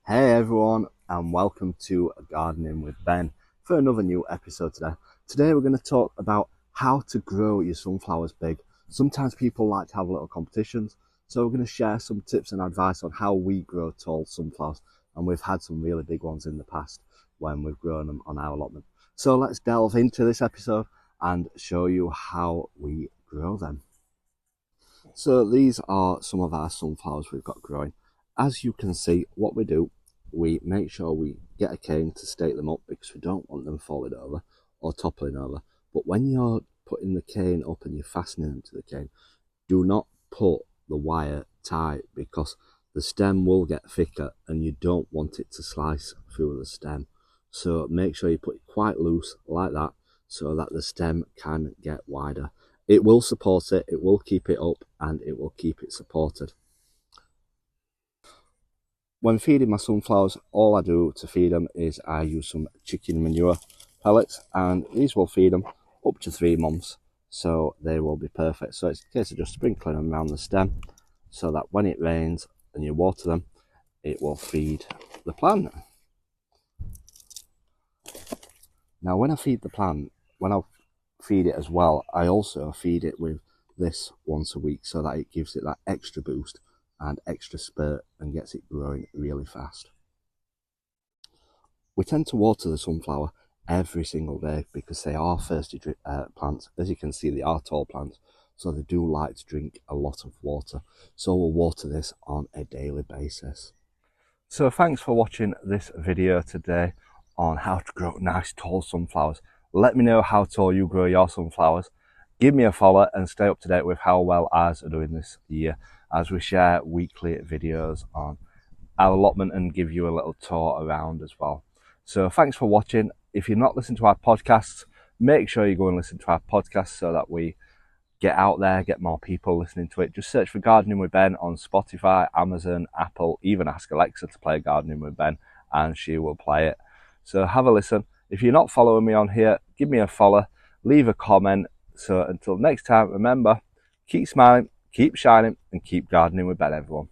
Hey everyone, and welcome to Gardening with Ben for another new episode today. Today we're going to talk about how to grow your sunflowers big. Sometimes people like to have little competitions, so we're going to share some tips and advice on how we grow tall sunflowers, and we've had some really big ones in the past when we've grown them on our allotment. So let's delve into this episode and show you how we grow them. So these are some of our sunflowers we've got growing. As you can see, what we do, we make sure we get a cane to stake them up because we don't want them falling over or toppling over. But when you're putting the cane up and you're fastening them to the cane, do not put the wire tight because the stem will get thicker and you don't want it to slice through the stem. So make sure you put it quite loose like that so that the stem can get wider. It will support it, it will keep it up, and it will keep it supported. When feeding my sunflowers, all I do to feed them is I use some chicken manure pellets, and these will feed them up to 3 months, so they will be perfect. So it's a case of just sprinkling them around the stem so that when it rains and you water them, it will feed the plant. Now when I feed the plant, when I feed it as well, I also feed it with this once a week so that it gives it that extra boost and extra spurt and gets it growing really fast. We tend to water the sunflower every single day because they are thirsty plants. As you can see, they are tall plants, so they do like to drink a lot of water. So we'll water this on a daily basis. So thanks for watching this video today on how to grow nice tall sunflowers. Let me know how tall you grow your sunflowers. Give me a follow and stay up to date with how well ours are doing this year, as we share weekly videos on our allotment and give you a little tour around as well. So thanks for watching. If you're not listening to our podcasts, make sure you go and listen to our podcast so that we get out there, get more people listening to it. Just search for Gardening with Ben on Spotify, Amazon, Apple, even ask Alexa to play Gardening with Ben and she will play it. So have a listen. If you're not following me on here, give me a follow, leave a comment. So until next time, remember, keep smiling, keep shining, and keep gardening with Ben, everyone.